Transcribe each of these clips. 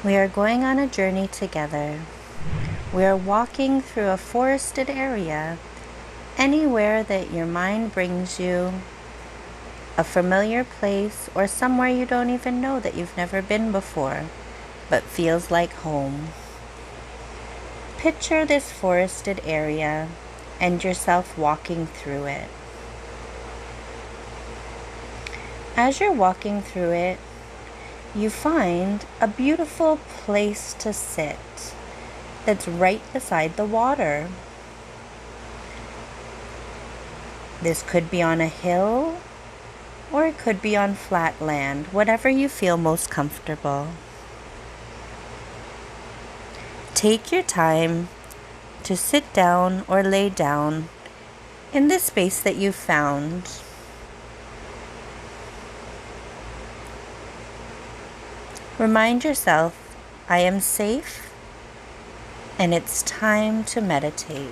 We are going on a journey together. We are walking through a forested area, anywhere that your mind brings you, a familiar place or somewhere you don't even know that you've never been before, but feels like home. Picture this forested area and yourself walking through it. As you're walking through it, you find a beautiful place to sit that's right beside the water. This could be on a hill or it could be on flat land, whatever you feel most comfortable. Take your time to sit down or lay down in this space that you've found. Remind yourself, I am safe and it's time to meditate.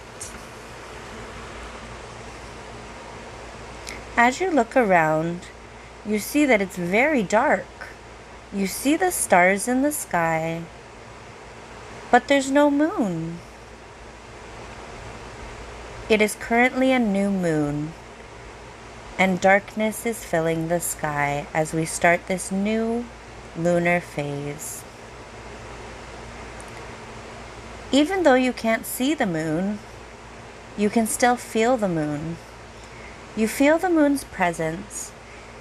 As you look around, you see that it's very dark. You see the stars in the sky, but there's no moon. It is currently a new moon, and darkness is filling the sky as we start this new lunar phase. Even though you can't see the moon, you can still feel the moon. You feel the moon's presence,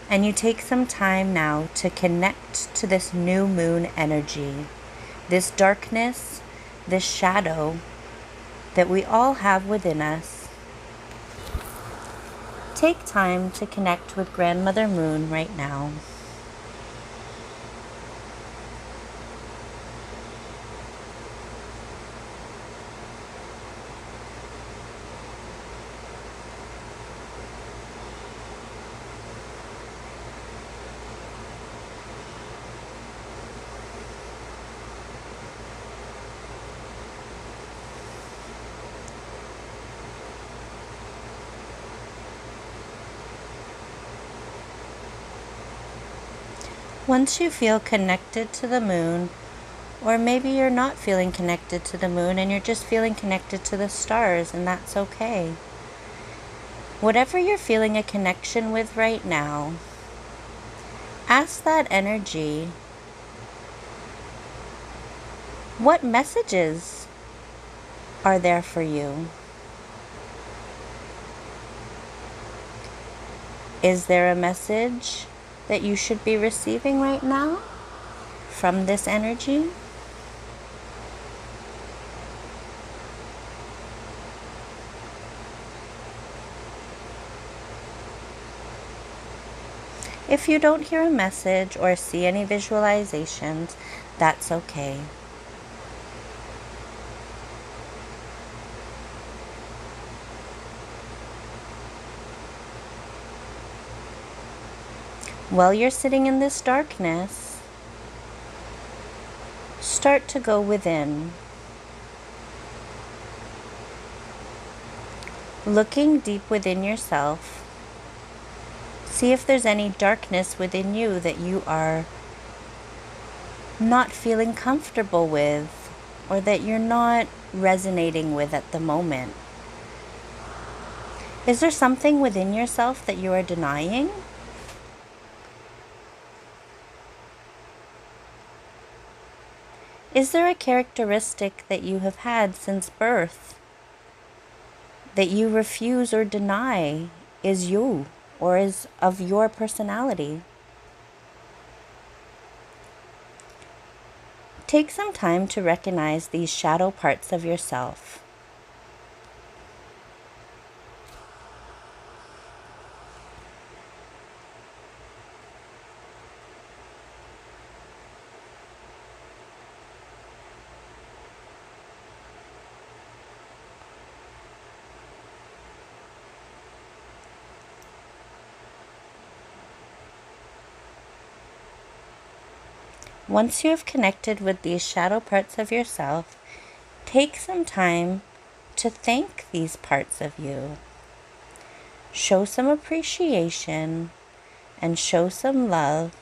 and you take some time now to connect to this new moon energy, this darkness, this shadow that we all have within us. Take time to connect with Grandmother Moon right now. Once you feel connected to the moon, or maybe you're not feeling connected to the moon and you're just feeling connected to the stars, and that's okay. Whatever you're feeling a connection with right now, ask that energy, what messages are there for you? Is there a message that you should be receiving right now from this energy? If you don't hear a message or see any visualizations, that's okay. While you're sitting in this darkness, start to go within. Looking deep within yourself, see if there's any darkness within you that you are not feeling comfortable with, or that you're not resonating with at the moment. Is there something within yourself that you are denying? Is there a characteristic that you have had since birth that you refuse or deny is you or is of your personality? Take some time to recognize these shadow parts of yourself. Once you have connected with these shadow parts of yourself, take some time to thank these parts of you. Show some appreciation and show some love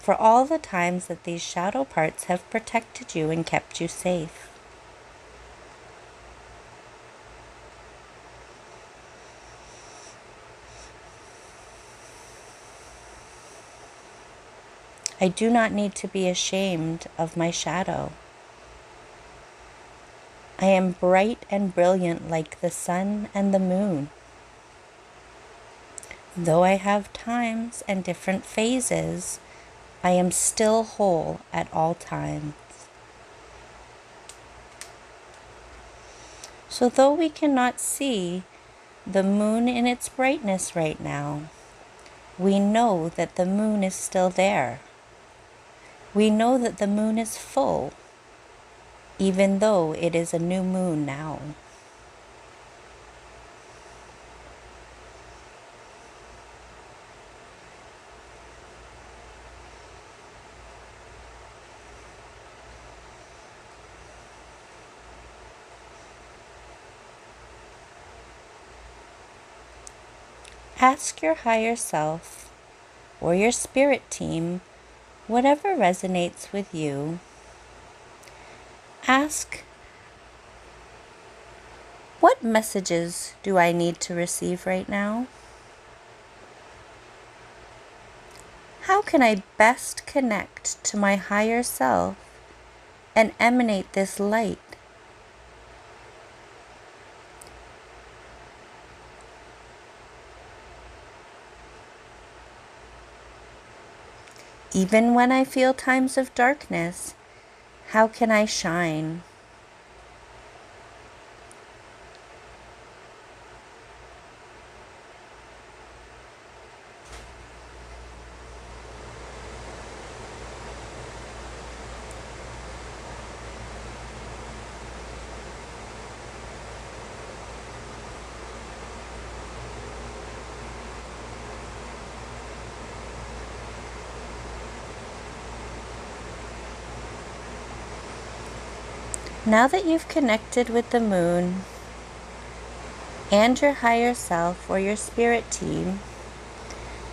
for all the times that these shadow parts have protected you and kept you safe. I do not need to be ashamed of my shadow. I am bright and brilliant like the sun and the moon. Though I have times and different phases, I am still whole at all times. So though we cannot see the moon in its brightness right now, we know that the moon is still there. We know that the moon is full, even though it is a new moon now. Ask your higher self or your spirit team, whatever resonates with you. Ask, what messages do I need to receive right now? How can I best connect to my higher self and emanate this light? Even when I feel times of darkness, how can I shine? Now that you've connected with the moon and your higher self or your spirit team,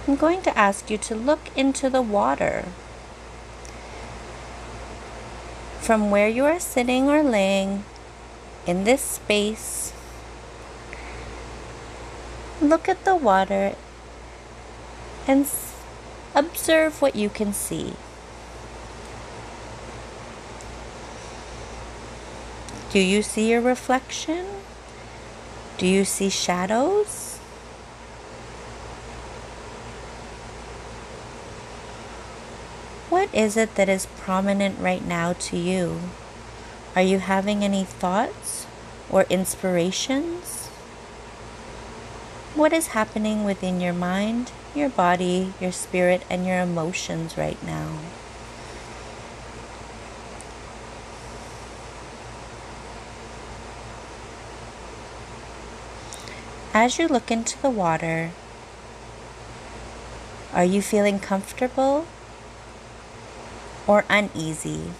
I'm going to ask you to look into the water. From where you are sitting or laying in this space, look at the water and observe what you can see. Do you see your reflection? Do you see shadows? What is it that is prominent right now to you? Are you having any thoughts or inspirations? What is happening within your mind, your body, your spirit, and your emotions right now? As you look into the water, are you feeling comfortable or uneasy?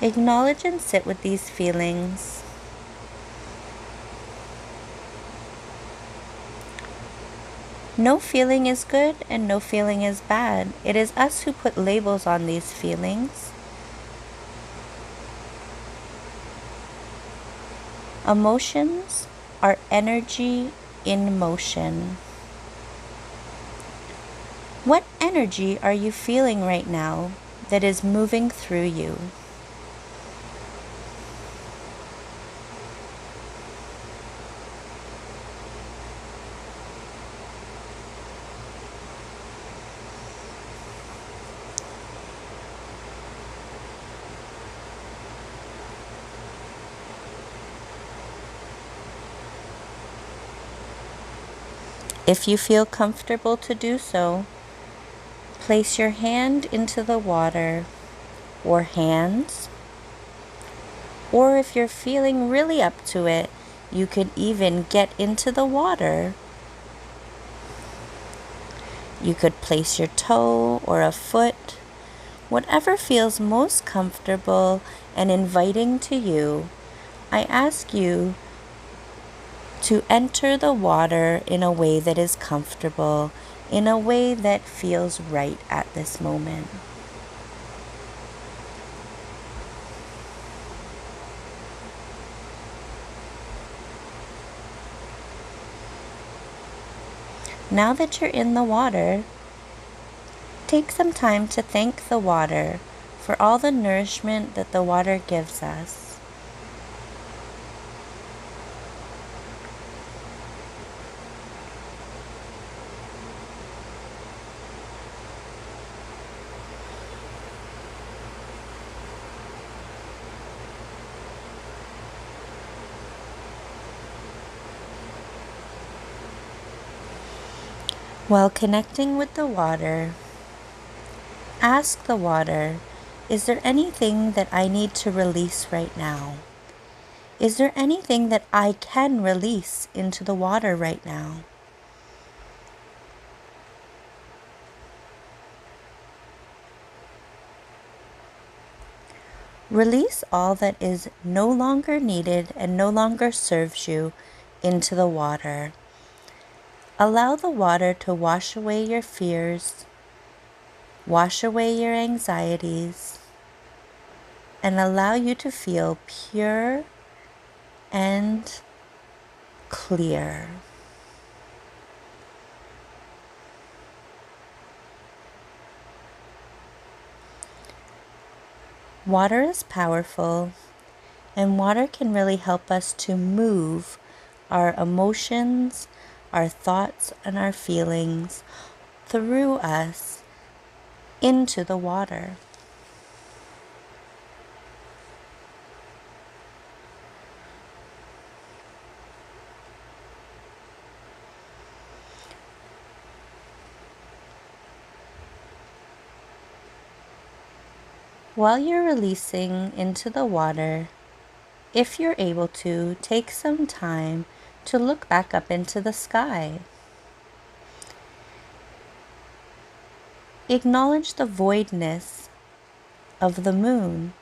Acknowledge and sit with these feelings. No feeling is good and no feeling is bad. It is us who put labels on these feelings. Emotions are energy in motion. What energy are you feeling right now that is moving through you? If you feel comfortable to do so, place your hand into the water or hands, or if you're feeling really up to it, you could even get into the water. You could place your toe or a foot, whatever feels most comfortable and inviting to you, I ask you to enter the water in a way that is comfortable, in a way that feels right at this moment. Now that you're in the water, take some time to thank the water for all the nourishment that the water gives us. While connecting with the water, ask the water, is there anything that I need to release right now? Is there anything that I can release into the water right now? Release all that is no longer needed and no longer serves you into the water. Allow the water to wash away your fears, wash away your anxieties, and allow you to feel pure and clear. Water is powerful, and water can really help us to move our emotions, our thoughts, and our feelings through us into the water. While you're releasing into the water, if you're able to, take some time to look back up into the sky. Acknowledge the voidness of the moon.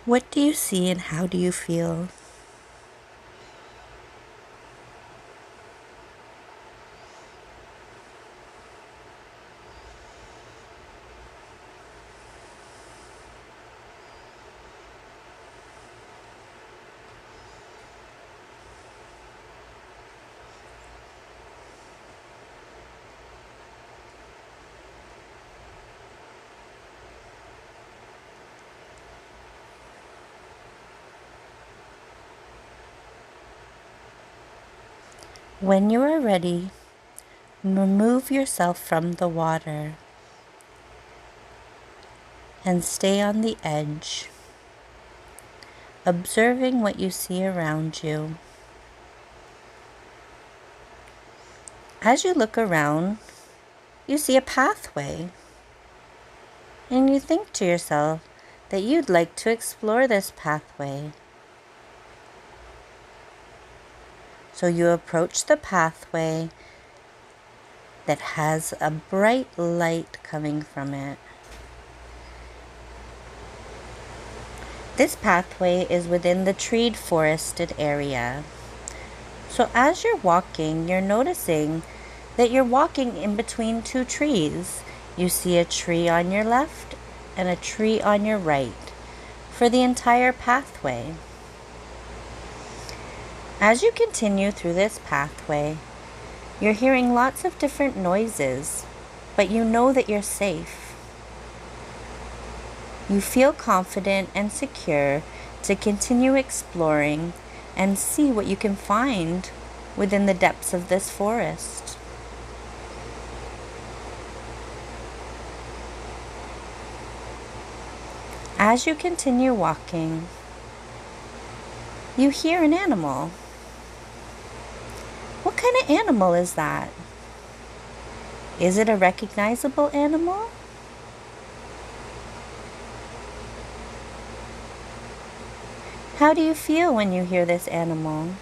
What do you see and how do you feel? When you are ready, remove yourself from the water and stay on the edge, observing what you see around you. As you look around, you see a pathway, and you think to yourself that you'd like to explore this pathway. So you approach the pathway that has a bright light coming from it. This pathway is within the treed forested area. So as you're walking, you're noticing that you're walking in between two trees. You see a tree on your left and a tree on your right for the entire pathway. As you continue through this pathway, you're hearing lots of different noises, but you know that you're safe. You feel confident and secure to continue exploring and see what you can find within the depths of this forest. As you continue walking, you hear an animal. What kind of animal is that? Is it a recognizable animal? How do you feel when you hear this animal?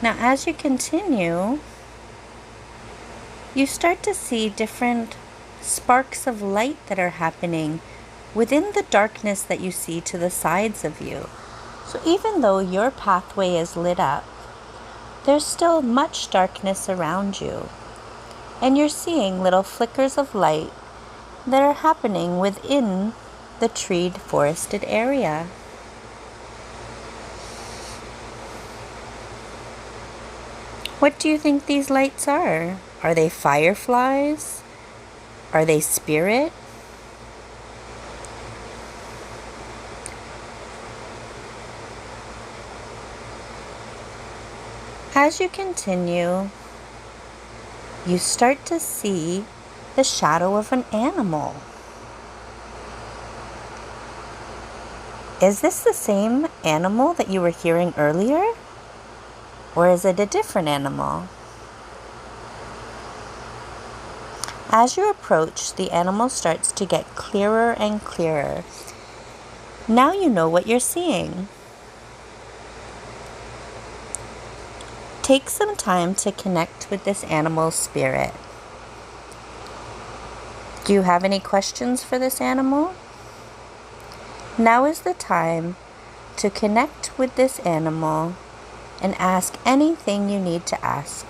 Now, as you continue, you start to see different sparks of light that are happening within the darkness that you see to the sides of you. So even though your pathway is lit up, there's still much darkness around you. And you're seeing little flickers of light that are happening within the treed forested area. What do you think these lights are? Are they fireflies? Are they spirit? As you continue, you start to see the shadow of an animal. Is this the same animal that you were hearing earlier? Or is it a different animal? As you approach, the animal starts to get clearer and clearer. Now you know what you're seeing. Take some time to connect with this animal's spirit. Do you have any questions for this animal? Now is the time to connect with this animal and ask anything you need to ask.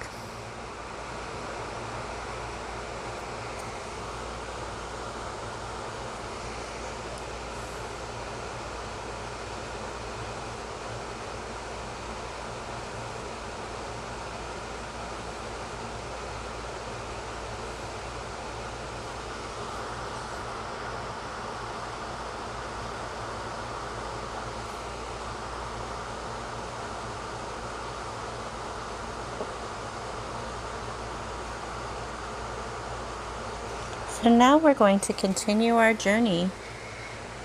So now we're going to continue our journey.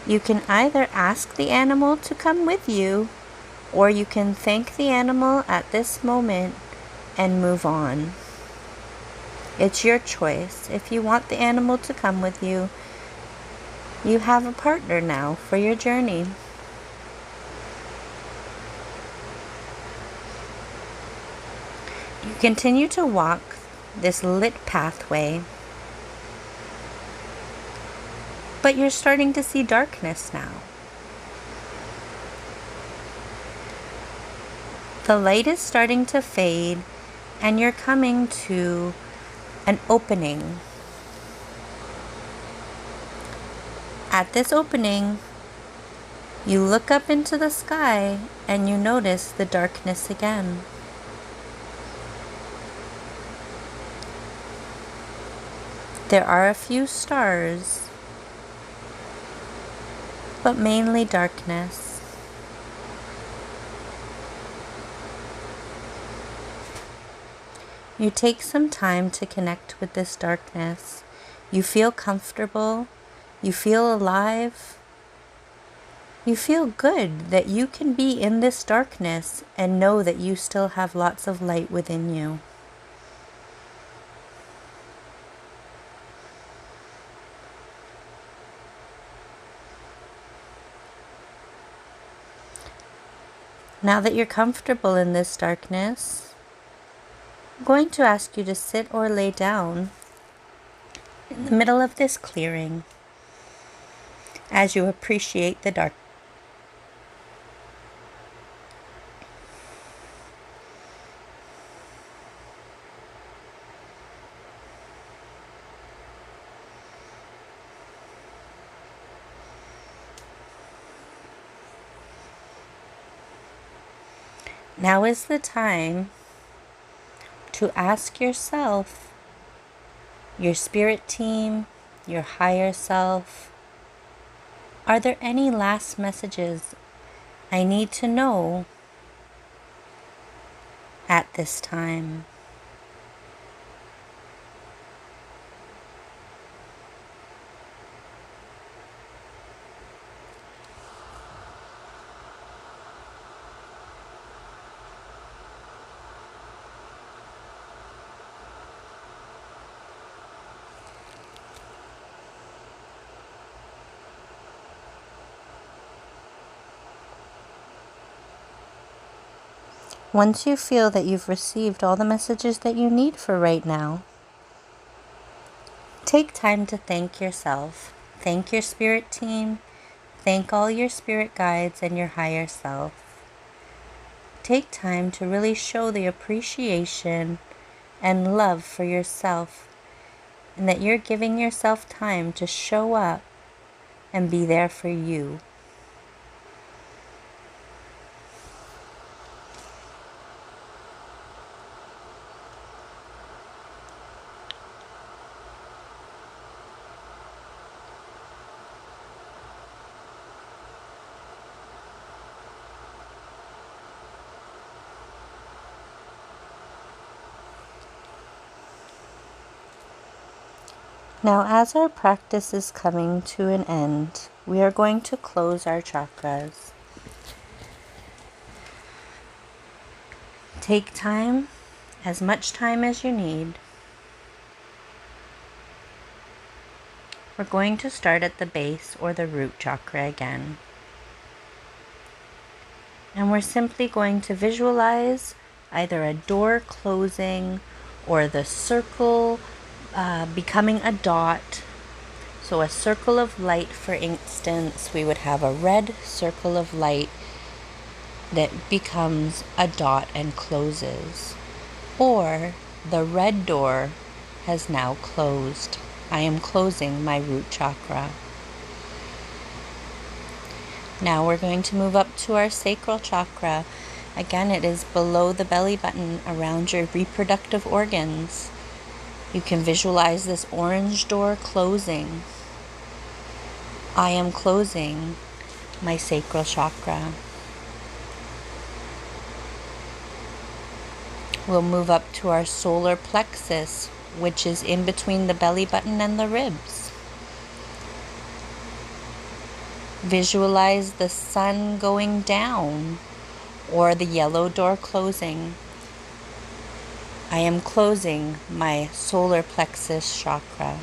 You can either ask the animal to come with you, or you can thank the animal at this moment and move on. It's your choice. If you want the animal to come with you, you have a partner now for your journey. You continue to walk this lit pathway, but you're starting to see darkness now. The light is starting to fade, and you're coming to an opening. At this opening, you look up into the sky and you notice the darkness again. There are a few stars, but mainly darkness. You take some time to connect with this darkness. You feel comfortable. You feel alive. You feel good that you can be in this darkness and know that you still have lots of light within you. Now that you're comfortable in this darkness, I'm going to ask you to sit or lay down in the middle of this clearing as you appreciate the dark. Now is the time to ask yourself, your spirit team, your higher self, are there any last messages I need to know at this time? Once you feel that you've received all the messages that you need for right now, take time to thank yourself. Thank your spirit team. Thank all your spirit guides and your higher self. Take time to really show the appreciation and love for yourself, and that you're giving yourself time to show up and be there for you. Now, as our practice is coming to an end, we are going to close our chakras. Take time, as much time as you need. We're going to start at the base or the root chakra again. And we're simply going to visualize either a door closing or the circle becoming a dot. So a circle of light, for instance, we would have a red circle of light that becomes a dot and closes. Or the red door has now closed. I am closing my root chakra. Now we're going to move up to our sacral chakra. Again, it is below the belly button, around your reproductive organs. You can visualize this orange door closing. I am closing my sacral chakra. We'll move up to our solar plexus, which is in between the belly button and the ribs. Visualize the sun going down or the yellow door closing. I am closing my solar plexus chakra.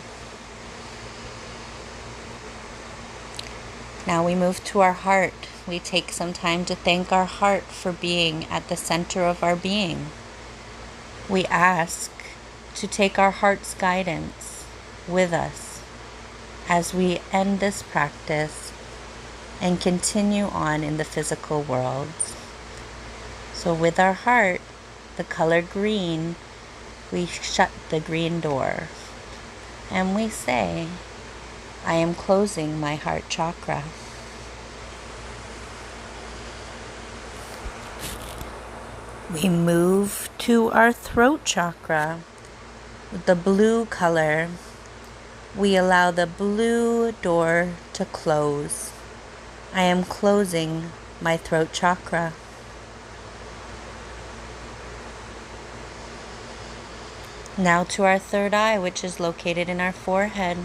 Now we move to our heart. We take some time to thank our heart for being at the center of our being. We ask to take our heart's guidance with us as we end this practice and continue on in the physical world. So with our heart, the color green, we shut the green door and we say, I am closing my heart chakra. We move to our throat chakra with the blue color. We allow the blue door to close. I am closing my throat chakra. Now to our third eye, which is located in our forehead.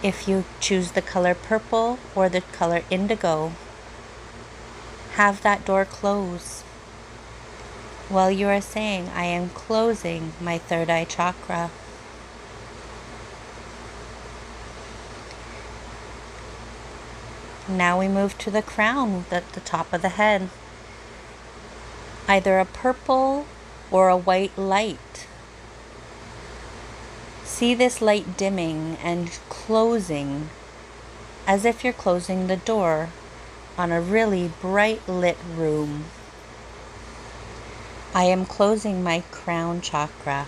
If you choose the color purple or the color indigo, have that door close while you are saying, I am closing my third eye chakra. Now we move to the crown at the top of the head. Either a purple or a white light. See this light dimming and closing as if you're closing the door on a really bright lit room. I am closing my crown chakra.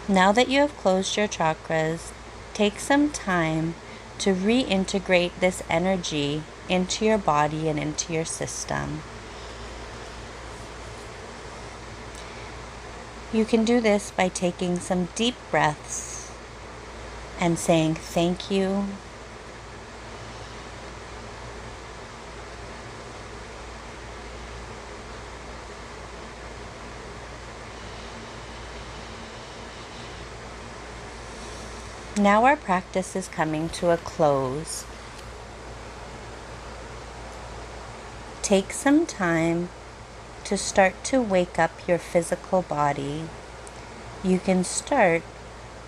Now that you have closed your chakras, take some time to reintegrate this energy into your body and into your system. You can do this by taking some deep breaths and saying thank you. Now our practice is coming to a close. Take some time to start to wake up your physical body. You can start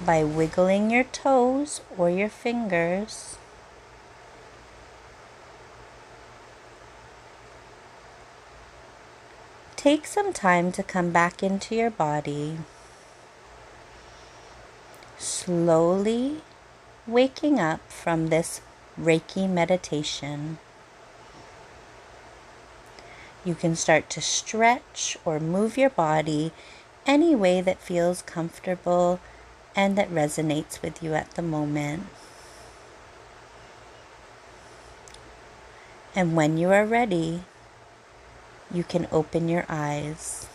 by wiggling your toes or your fingers. Take some time to come back into your body, slowly waking up from this Reiki meditation. You can start to stretch or move your body any way that feels comfortable and that resonates with you at the moment. And when you are ready, you can open your eyes.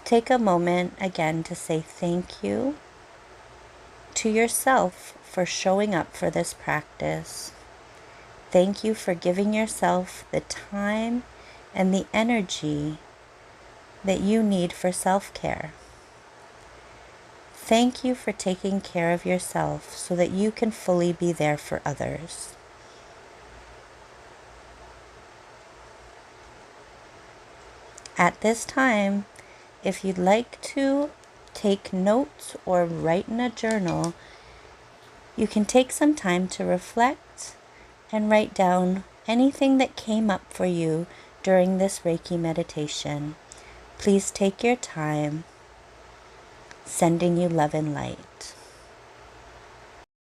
Take a moment again to say thank you to yourself for showing up for this practice. Thank you for giving yourself the time and the energy that you need for self-care. Thank you for taking care of yourself so that you can fully be there for others. At this time, if you'd like to take notes or write in a journal, you can take some time to reflect and write down anything that came up for you during this Reiki meditation. Please take your time. Sending you love and light.